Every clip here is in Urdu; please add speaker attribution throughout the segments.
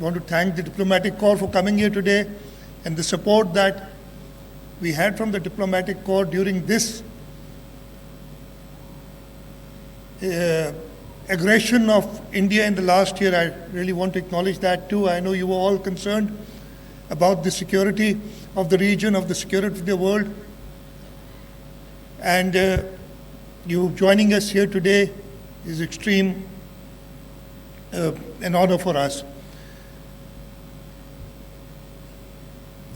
Speaker 1: want to thank the diplomatic corps for coming here today and the support that we had from the diplomatic corps during this aggression of India in the last year. I really want to acknowledge that too. I know you were all concerned about the security of the region, of the security of the world. And you joining us here today is extreme an honor for us.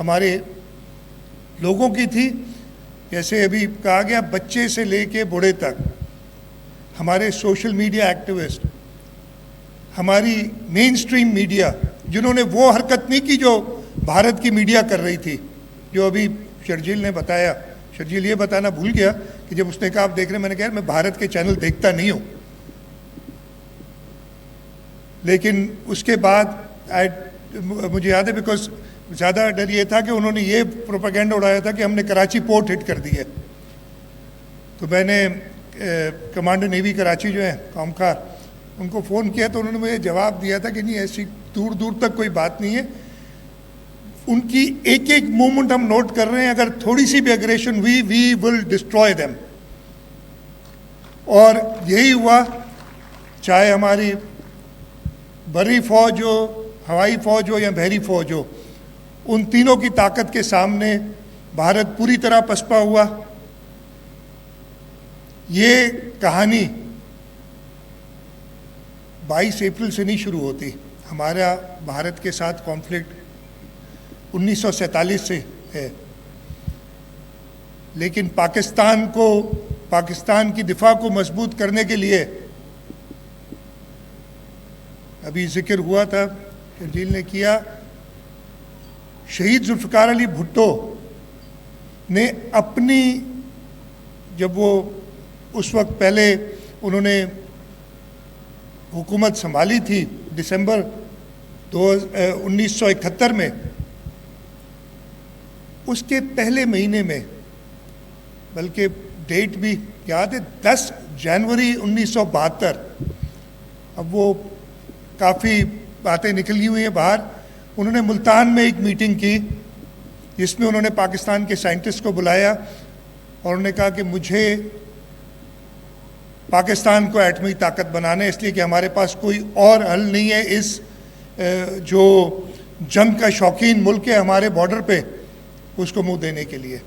Speaker 1: ہمارے لوگوں کی تھی. جیسے ابھی کہا گیا بچے سے لے کے بوڑھے تک، ہمارے سوشل میڈیا ایکٹیوسٹ، ہماری مین اسٹریم میڈیا، جنہوں نے وہ حرکت نہیں کی جو بھارت کی میڈیا کر رہی تھی. جو ابھی شرجیل نے بتایا، شرجیل یہ بتانا بھول گیا کہ جب اس نے کہا آپ دیکھ رہے ہیں، میں نے کہا میں بھارت کے چینل دیکھتا نہیں ہوں. لیکن اس کے بعد مجھے یاد ہے، بیکاز زیادہ ڈر یہ تھا کہ انہوں نے یہ پروپیگنڈا اڑایا تھا کہ ہم نے کراچی پورٹ ہٹ کر دی ہے. تو میں نے کمانڈر نیوی کراچی جو ہیں قومکار، ان کو فون کیا تو انہوں نے مجھے جواب دیا تھا کہ نہیں، ایسی دور دور تک کوئی بات نہیں ہے، ان کی ایک ایک موومنٹ ہم نوٹ کر رہے ہیں، اگر تھوڑی سی بھی اگریشن ہوئی وی ول ڈسٹروائے دیم. اور یہی ہوا، چاہے ہماری بری فوج ہو، ہوائی فوج ہو یا بحری فوج ہو، ان تینوں کی طاقت کے سامنے بھارت پوری طرح پسپا ہوا. یہ کہانی 22 اپریل سے نہیں شروع ہوتی. ہمارا بھارت کے ساتھ کانفلکٹ 1947 سے ہے، لیکن پاکستان کی دفاع کو مضبوط کرنے کے لیے، ابھی ذکر ہوا تھا، شرجیل نے کیا، شہید ذوالفقار علی بھٹو نے اپنی، جب وہ اس وقت پہلے انہوں نے حکومت سنبھالی تھی دسمبر 1971 میں، اس کے پہلے مہینے میں، بلکہ ڈیٹ بھی یاد ہے، 10 جنوری 1972. اب وہ کافی باتیں نکلی ہوئی ہیں باہر. انہوں نے ملتان میں ایک میٹنگ کی جس میں انہوں نے پاکستان کے سائنٹسٹ کو بلایا اور انہوں نے کہا کہ مجھے پاکستان کو ایٹمی طاقت بنانا ہے، اس لیے کہ ہمارے پاس کوئی اور حل نہیں ہے اس جو جنگ کا شوقین ملک ہے ہمارے بارڈر پہ، اس کو منہ دینے کے لیے.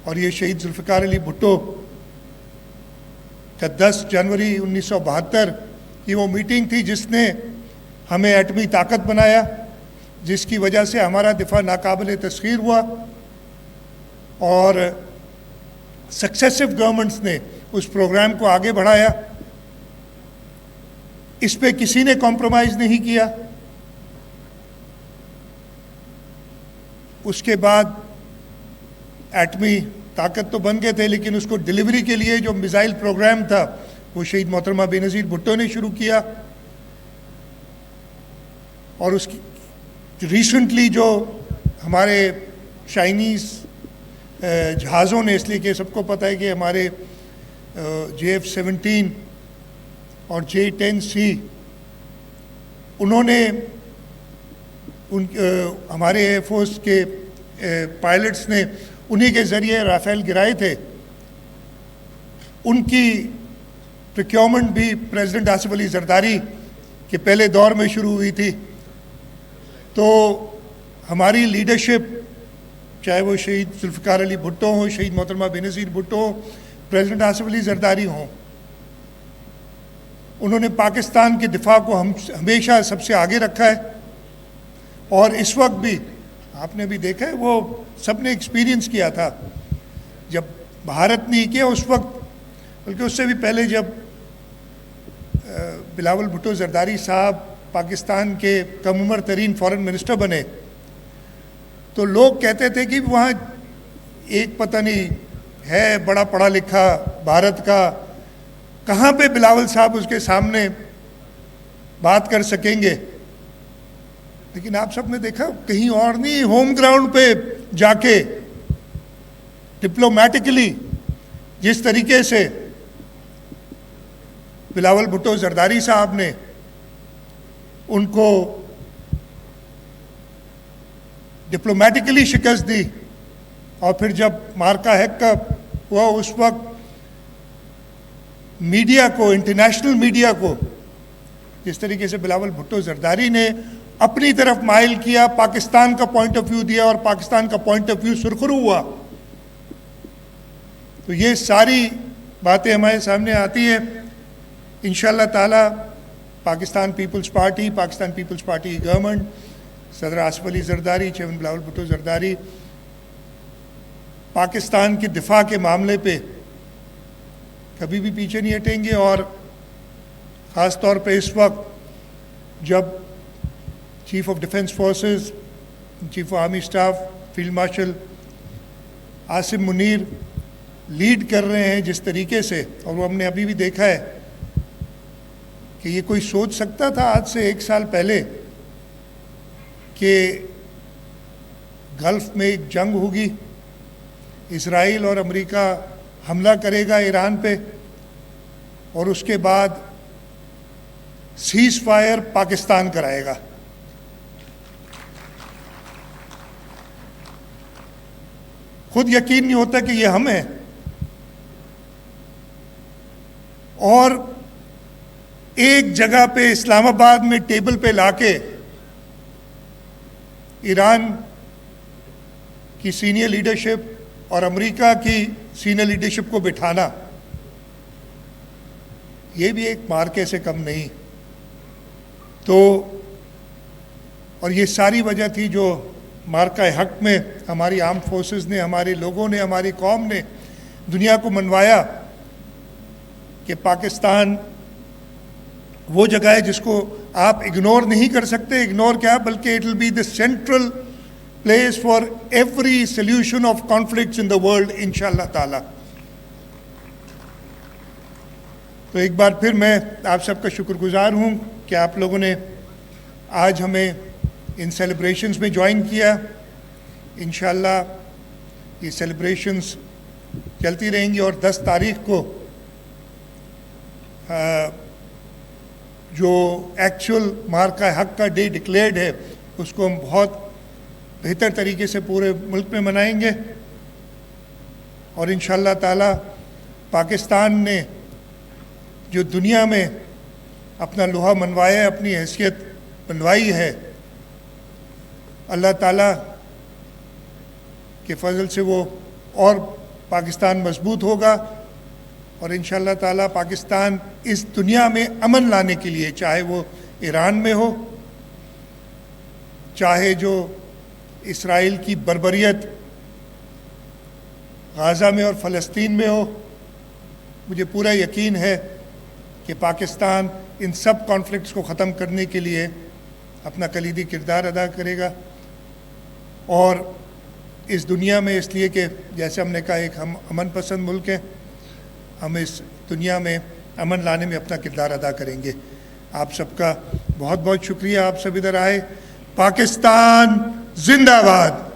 Speaker 1: اور یہ شہید ذوالفقار علی بھٹو کا 10 جنوری 1972 کی وہ میٹنگ تھی جس نے ہمیں ایٹمی طاقت بنایا، جس کی وجہ سے ہمارا دفاع ناقابل تسخیر ہوا. اور سکسیسو گورنمنٹس نے اس پروگرام کو آگے بڑھایا. اس پہ کسی نے کمپرومائز نہیں کیا. اس کے بعد ایٹمی طاقت تو بن گئے تھے، لیکن اس کو ڈلیوری کے لیے جو میزائل پروگرام تھا وہ شہید محترمہ بے نظیر بھٹو نے شروع کیا. اور اس کی ریسنٹلی جو ہمارے چائنیز جہازوں نے، اس لیے کہ سب کو پتہ ہے کہ ہمارے JF-17 اور J-10C، انہوں نے ہمارے ایئر فورس کے پائلٹس نے انہی کے ذریعے رافیل گرائے تھے. ان کی پروکیورمنٹ بھی پریزیڈنٹ آصف علی زرداری کے پہلے دور میں شروع ہوئی تھی. تو ہماری لیڈرشپ، چاہے وہ شہید ذوالفقار علی بھٹو ہوں، شہید محترمہ بے نظیر بھٹو ہوں، پریزیڈنٹ آصف علی زرداری ہوں، انہوں نے پاکستان کے دفاع کو ہمیشہ سب سے آگے رکھا ہے. اور اس وقت بھی آپ نے بھی دیکھا ہے، وہ سب نے ایکسپیرینس کیا تھا جب بھارت نے کیا اس وقت، بلکہ اس سے بھی پہلے جب بلاول بھٹو زرداری صاحب پاکستان کے کم عمر ترین فارن منسٹر بنے، تو لوگ کہتے تھے کہ وہاں ایک پتہ نہیں ہے بڑا پڑھا لکھا بھارت کا، کہاں پہ بلاول صاحب اس کے سامنے بات کر سکیں گے. لیکن آپ سب نے دیکھا کہیں اور نہیں، ہوم گراؤنڈ پہ جا کے ڈپلومیٹکلی جس طریقے سے بلاول بھٹو زرداری صاحب نے ان کو ڈپلومیٹکلی شکست دی، اور پھر جب مارکا ہیک ہوا اس وقت میڈیا کو، انٹرنیشنل میڈیا کو جس طریقے سے بلاول بھٹو زرداری نے اپنی طرف مائل کیا، پاکستان کا پوائنٹ آف ویو دیا اور پاکستان کا پوائنٹ آف ویو سرخرو ہوا. تو یہ ساری باتیں ہمارے سامنے آتی ہیں. انشاءاللہ تعالی پاکستان پیپلز پارٹی کی گورنمنٹ صدر آصف علی زرداری، چیئرمین بلاول بھٹو زرداری پاکستان کے دفاع کے معاملے پہ کبھی بھی پیچھے نہیں ہٹیں گے، اور خاص طور پہ اس وقت جب chief of defence forces, chief of army staff field marshal Asim Munir lead کر رہے ہیں جس طریقے سے، اور وہ ہم نے ابھی بھی دیکھا ہے کہ یہ کوئی سوچ سکتا تھا آج سے 1 سال پہلے کہ گلف میں ایک جنگ ہوگی، اسرائیل اور امریکہ حملہ کرے گا ایران پہ، اور اس کے بعد سیز فائر پاکستان کرائے گا۔ خود یقین نہیں ہوتا کہ یہ ہم ہیں، اور ایک جگہ پہ اسلام آباد میں ٹیبل پہ لا کے ایران کی سینئر لیڈرشپ اور امریکہ کی سینئر لیڈرشپ کو بٹھانا، یہ بھی ایک مارکے سے کم نہیں۔ تو اور یہ ساری وجہ تھی جو مارکہ حق میں ہماری آرم فورسز نے، ہمارے لوگوں نے، ہماری قوم نے دنیا کو منوایا کہ پاکستان وہ جگہ ہے جس کو آپ اگنور نہیں کر سکتے، اگنور کیا بلکہ it will be the central place for every solution of conflicts in the world انشاءاللہ تعالی۔ تو ایک بار پھر میں آپ سب کا شکر گزار ہوں کہ آپ لوگوں نے آج ہمیں ان سیلیبریشنز میں جوائن کیا۔ انشاءاللہ یہ سیلیبریشنز چلتی رہیں گی، اور 10 تاریخ کو جو ایکچول مارکہ حق کا ڈے ڈکلیئرڈ ہے اس کو ہم بہت بہتر طریقے سے پورے ملک میں منائیں گے، اور انشاءاللہ تعالی پاکستان نے جو دنیا میں اپنا لوہا منوایا ہے، اپنی حیثیت بنوائی ہے، اللہ تعالیٰ کے فضل سے وہ اور پاکستان مضبوط ہوگا، اور انشاءاللہ تعالیٰ پاکستان اس دنیا میں امن لانے کے لیے، چاہے وہ ایران میں ہو، چاہے جو اسرائیل کی بربریت غزہ میں اور فلسطین میں ہو، مجھے پورا یقین ہے کہ پاکستان ان سب کانفلکٹس کو ختم کرنے کے لیے اپنا کلیدی کردار ادا کرے گا، اور اس دنیا میں اس لیے کہ جیسے ہم نے کہا ایک ہم امن پسند ملک ہیں، ہم اس دنیا میں امن لانے میں اپنا کردار ادا کریں گے۔ آپ سب کا بہت بہت شکریہ، آپ سب ادھر آئے۔ پاکستان زندہ باد۔